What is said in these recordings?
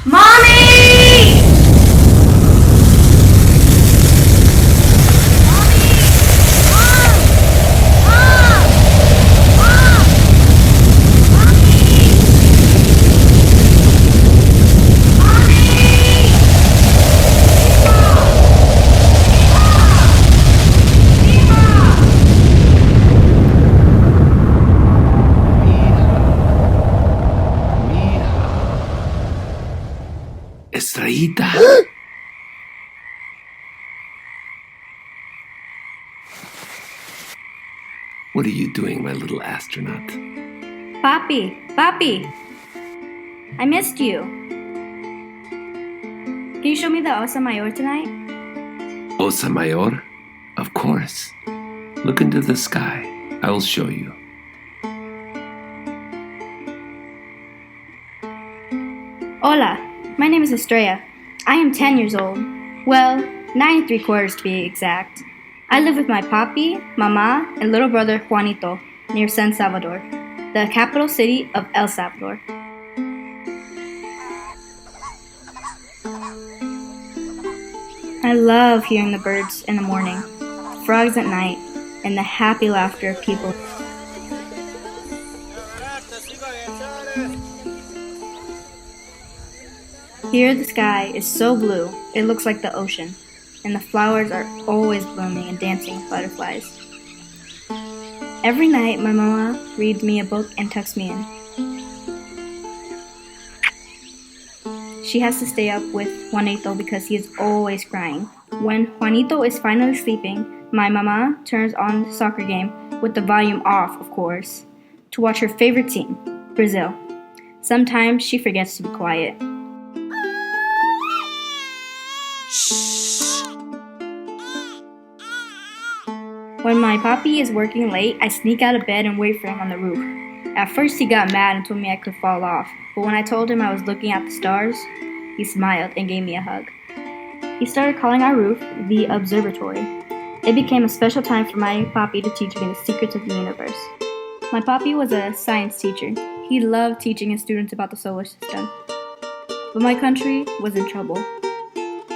Mommy! Estrellita. What are you doing, my little astronaut? Papi, I missed you. Can you show me the Osa Mayor tonight? Osa Mayor? Of course. Look into the sky. I will show you. Hola, my name is Estrella. I am 10 years old. Well, 9 3/4 to be exact. I live with my papi, mama, and little brother Juanito near San Salvador, the capital city of El Salvador. I love hearing the birds in the morning, frogs at night, and the happy laughter of people. Here the sky is so blue, it looks like the ocean, and the flowers are always blooming and dancing with butterflies. Every night my mama reads me a book and tucks me in. She has to stay up with Juanito because he is always crying. When Juanito is finally sleeping, my mama turns on the soccer game with the volume off, of course, to watch her favorite team, Brazil. Sometimes she forgets to be quiet. When my papi is working late, I sneak out of bed and wait for him on the roof. At first he got mad and told me I could fall off, but when I told him I was looking at the stars, he smiled and gave me a hug. He started calling our roof the observatory. It became a special time for my papi to teach me the secrets of the universe. My papi was a science teacher. He loved teaching his students about the solar system. But my country was in trouble.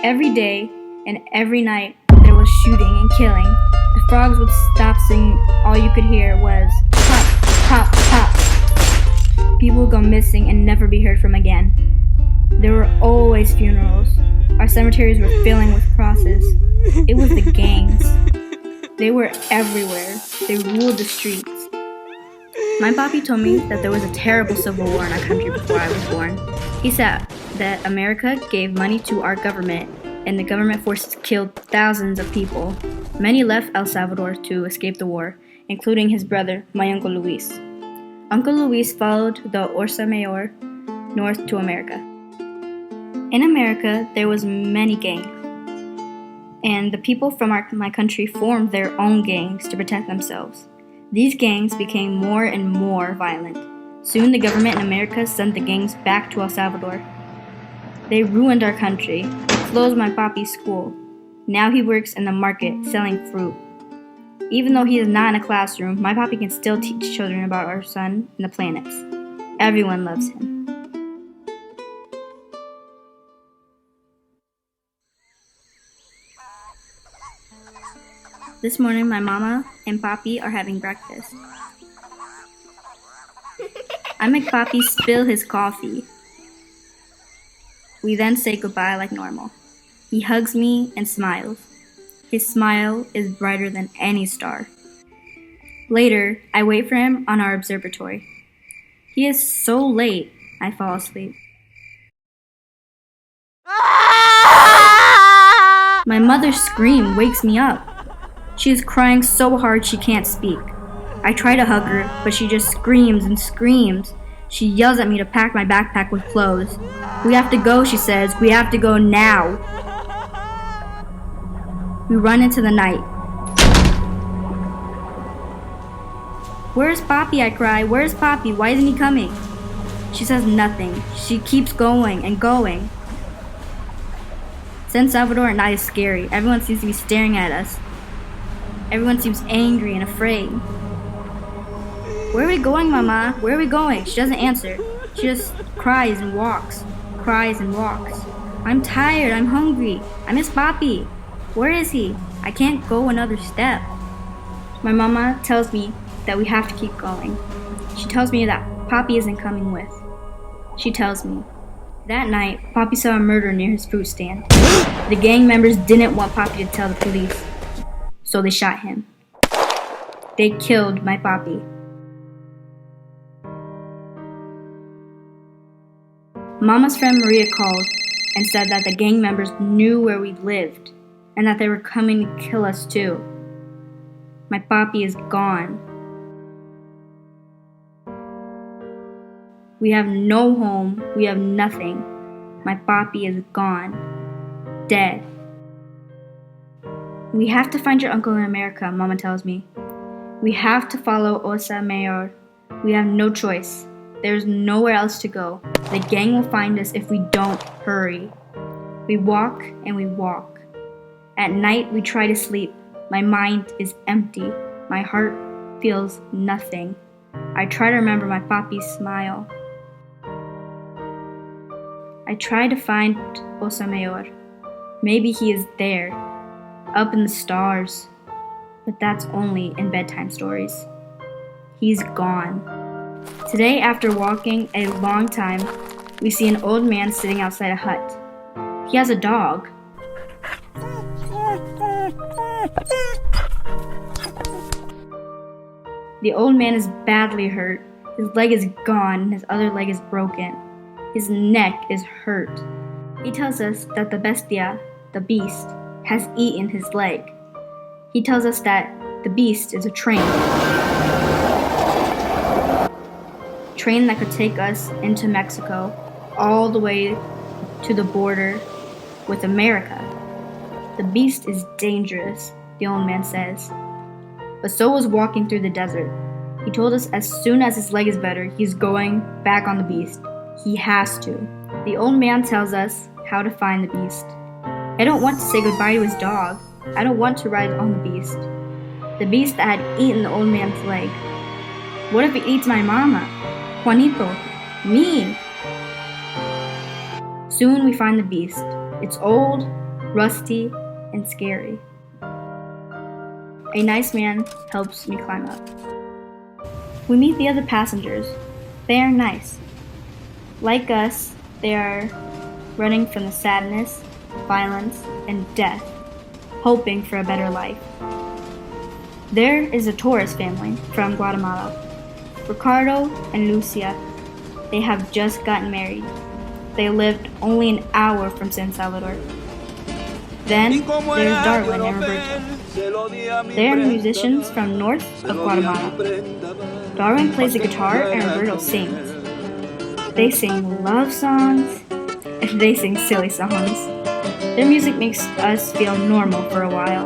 Every day and every night there was shooting and killing. The frogs would stop singing. All you could hear was pop, pop, pop. People would go missing and never be heard from again. There were always funerals. Our cemeteries were filling with crosses. It was the gangs. They were everywhere. They ruled the streets. My papi told me that there was a terrible civil war in our country before I was born. He said that America gave money to our government, and the government forces killed thousands of people. Many left El Salvador to escape the war, including his brother, my Uncle Luis. Uncle Luis followed the Osa Mayor north to America. In America, there was many gangs, and the people from my country formed their own gangs to protect themselves. These gangs became more and more violent. Soon the government in America sent the gangs back to El Salvador. They ruined our country. They closed my papi's school. Now he works in the market selling fruit. Even though he is not in a classroom, my papi can still teach children about our sun and the planets. Everyone loves him. This morning, my mama and papi are having breakfast. I make papi spill his coffee. We then say goodbye like normal. He hugs me and smiles. His smile is brighter than any star. Later, I wait for him on our observatory. He is so late, I fall asleep. My mother's scream wakes me up. She is crying so hard she can't speak. I try to hug her, but she just screams and screams. She yells at me to pack my backpack with clothes. We have to go, she says. We have to go now. We run into the night. Where's Papi? I cry. Where's Papi? Why isn't he coming? She says nothing. She keeps going and going. San Salvador at night is scary. Everyone seems to be staring at us. Everyone seems angry and afraid. Where are we going, Mama? Where are we going? She doesn't answer. She just cries and walks. cries and walks. I'm tired, I'm hungry, I miss Papi. Where is he? I can't go another step. My mama tells me that we have to keep going. She tells me that Papi isn't coming with. She tells me. That night, Papi saw a murder near his fruit stand. The gang members didn't want Papi to tell the police, so they shot him. They killed my Papi. Mama's friend Maria called and said that the gang members knew where we lived and that they were coming to kill us too. My Papi is gone. We have no home, we have nothing. My Papi is gone. Dead. We have to find your uncle in America, Mama tells me. We have to follow Osa Mayor. We have no choice. There's nowhere else to go. The gang will find us if we don't hurry. We walk and we walk. At night we try to sleep. My mind is empty. My heart feels nothing. I try to remember my Papi's smile. I try to find Osa Mayor. Maybe he is there, up in the stars. But that's only in bedtime stories. He's gone. Today, after walking a long time, we see an old man sitting outside a hut. He has a dog. The old man is badly hurt. His leg is gone and his other leg is broken. His neck is hurt. He tells us that the bestia, the beast, has eaten his leg. He tells us that the beast is a train that could take us into Mexico, all the way to the border with America. The beast is dangerous, the old man says. But so was walking through the desert. He told us as soon as his leg is better, he's going back on the beast. He has to. The old man tells us how to find the beast. I don't want to say goodbye to his dog. I don't want to ride on the beast. The beast that had eaten the old man's leg. What if it eats my mama? Juanito, me. Soon we find the beast. It's old, rusty, and scary. A nice man helps me climb up. We meet the other passengers. They are nice. Like us, they are running from the sadness, violence, and death, hoping for a better life. There is a Torres family from Guatemala. Ricardo and Lucia, they have just gotten married. They lived only an hour from San Salvador. Then there's Darwin and Roberto. They are musicians from north of Guatemala. Darwin plays the guitar and Roberto sings. They sing love songs and they sing silly songs. Their music makes us feel normal for a while.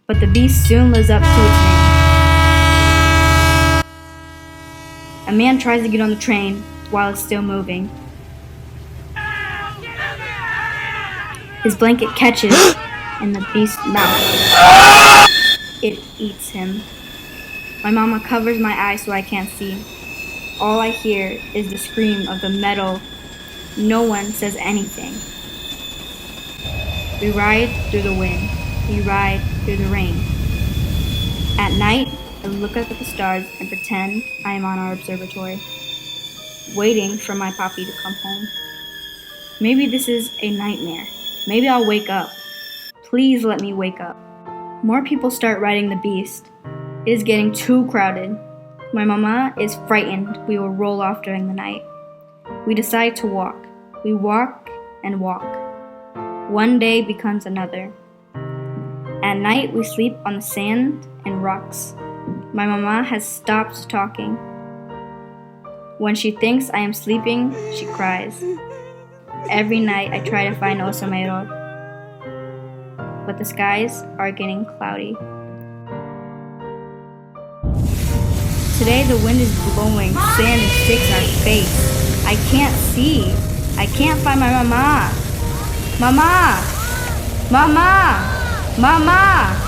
But the beast soon lives up to its name. A man tries to get on the train while it's still moving. His blanket catches in the beast's mouth. It eats him. My mama covers my eyes so I can't see. All I hear is the scream of the metal. No one says anything. We ride through the wind. We ride through the rain. At night, I look up at the stars and pretend I am on our observatory, waiting for my Papi to come home. Maybe this is a nightmare. Maybe I'll wake up. Please let me wake up. More people start riding the beast. It is getting too crowded. My mama is frightened we will roll off during the night. We decide to walk. We walk and walk. One day becomes another. At night, we sleep on the sand and rocks. My mama has stopped talking. When she thinks I am sleeping, she cries. Every night, I try to find Osa Mayor, but the skies are getting cloudy. Today, the wind is blowing sand and sticks in our face. I can't see. I can't find my mama. Mama! Mama! Mama!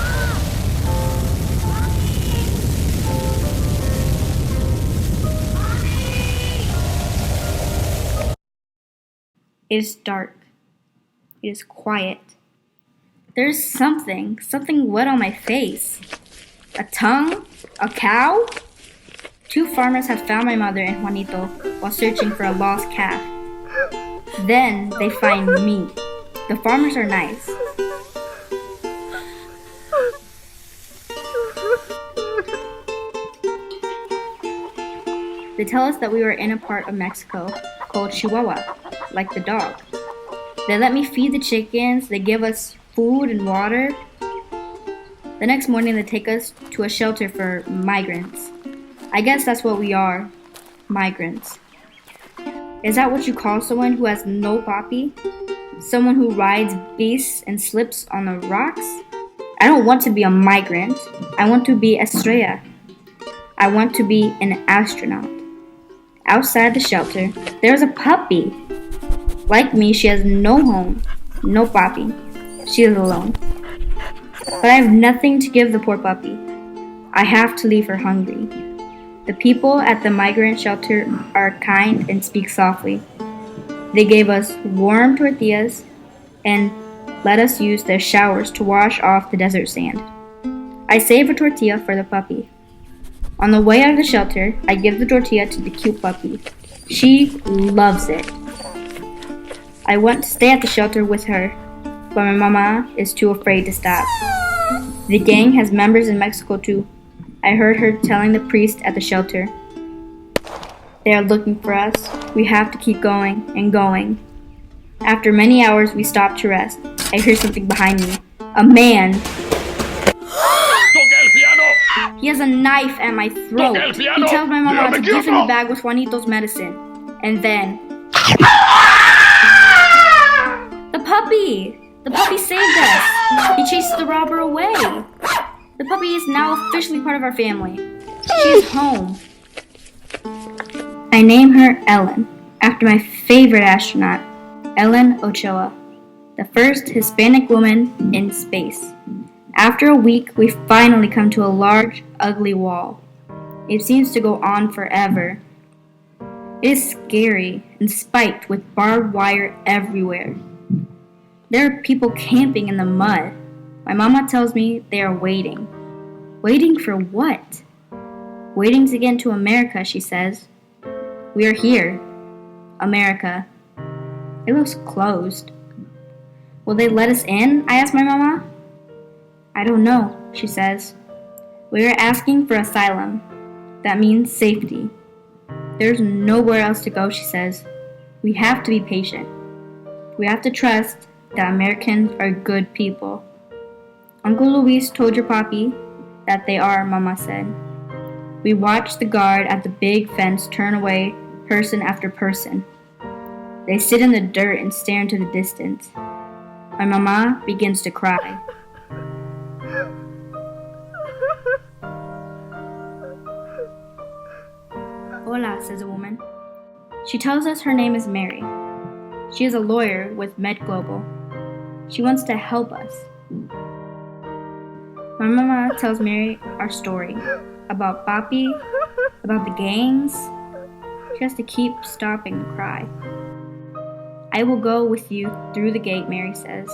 It is dark. It is quiet. There is something wet on my face. A tongue? A cow? 2 farmers have found my mother and Juanito while searching for a lost calf. Then they find me. The farmers are nice. They tell us that we were in a part of Mexico called Chihuahua, like the dog. They let me feed the chickens, they give us food and water. The next morning they take us to a shelter for migrants. I guess that's what we are, migrants. Is that what you call someone who has no papi? Someone who rides beasts and slips on the rocks? I don't want to be a migrant. I want to be Estrella. I want to be an astronaut. Outside the shelter, there's a puppy. Like me, she has no home, no papi. She is alone. But I have nothing to give the poor puppy. I have to leave her hungry. The people at the migrant shelter are kind and speak softly. They gave us warm tortillas and let us use their showers to wash off the desert sand. I save a tortilla for the puppy. On the way out of the shelter, I give the tortilla to the cute puppy. She loves it. I want to stay at the shelter with her, but my mama is too afraid to stop. The gang has members in Mexico too. I heard her telling the priest at the shelter. They are looking for us. We have to keep going and going. After many hours, we stop to rest. I hear something behind me. A man. He has a knife at my throat. He tells my mama to give him the bag with Juanito's medicine. And then... The puppy! The puppy saved us. He chased the robber away. The puppy is now officially part of our family. She is home. I name her Ellen, after my favorite astronaut, Ellen Ochoa, the first Hispanic woman in space. After a week, we finally come to a large, ugly wall. It seems to go on forever. It is scary and spiked with barbed wire everywhere. There are people camping in the mud. My mama tells me they are waiting. Waiting for what? Waiting to get into America, she says. We are here. America. It looks closed. Will they let us in? I ask my mama. I don't know, she says. We are asking for asylum. That means safety. There's nowhere else to go, she says. We have to be patient. We have to trust that Americans are good people. Uncle Luis told your papi that they are, Mama said. We watched the guard at the big fence turn away person after person. They sit in the dirt and stare into the distance. My mama begins to cry. Hola, says a woman. She tells us her name is Mary. She is a lawyer with Med Global. She wants to help us. My mama tells Mary our story about Papi, about the gangs. She has to keep stopping to cry. I will go with you through the gate, Mary says.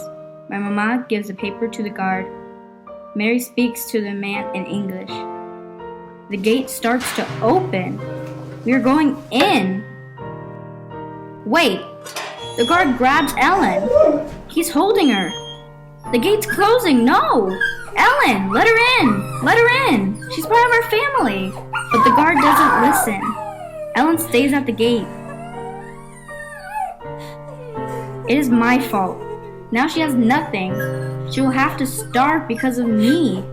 My mama gives a paper to the guard. Mary speaks to the man in English. The gate starts to open. We are going in. Wait, the guard grabs Ellen. He's holding her. The gate's closing. No! Ellen, let her in. Let her in. She's part of our family. But the guard doesn't listen. Ellen stays at the gate. It is my fault. Now she has nothing. She will have to starve because of me.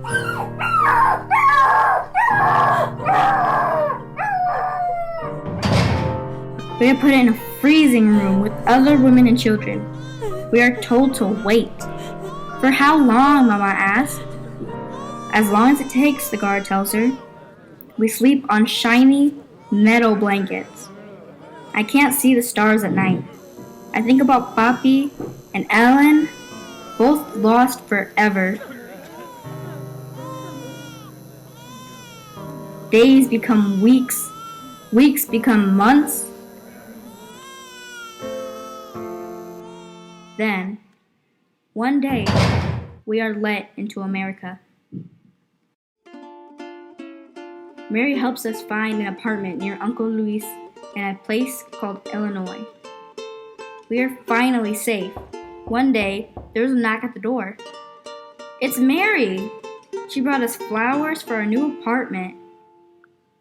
We are put in a freezing room with other women and children. We are told to wait. For how long, Mama asks. As long as it takes, the guard tells her. We sleep on shiny metal blankets. I can't see the stars at night. I think about Papi and Ellen, both lost forever. Days become weeks, weeks become months. Then, one day, we are let into America. Mary helps us find an apartment near Uncle Luis in a place called Illinois. We are finally safe. One day, there's a knock at the door. It's Mary! She brought us flowers for our new apartment.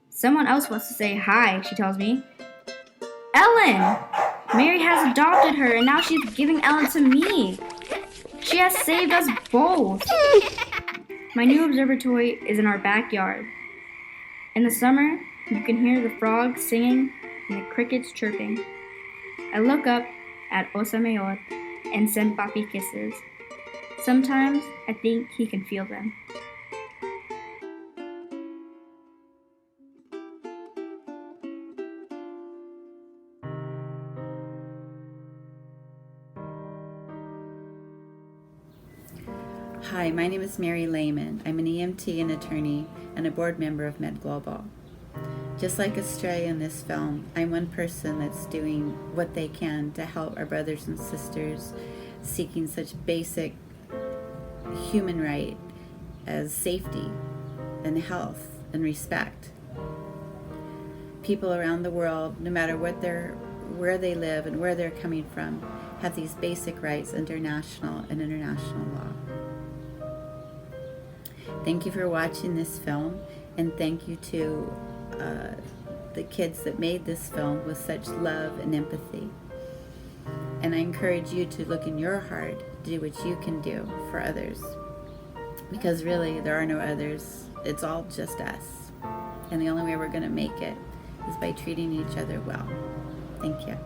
Someone else wants to say hi, she tells me. Ellen! Mary has adopted her and now she's giving Ellen to me. She has saved us both. My new observatory is in our backyard. In the summer, you can hear the frogs singing and the crickets chirping. I look up at Osa Mayor and send Papi kisses. Sometimes I think he can feel them. Hi, my name is Mary Lehman. I'm an EMT and attorney and a board member of Med Global. Just like Estrella in this film, I'm one person that's doing what they can to help our brothers and sisters seeking such basic human right as safety and health and respect. People around the world, no matter where they live and where they're coming from, have these basic rights under national and international law. Thank you for watching this film, and thank you to the kids that made this film with such love and empathy. And I encourage you to look in your heart to do what you can do for others. Because really, there are no others. It's all just us. And the only way we're going to make it is by treating each other well. Thank you.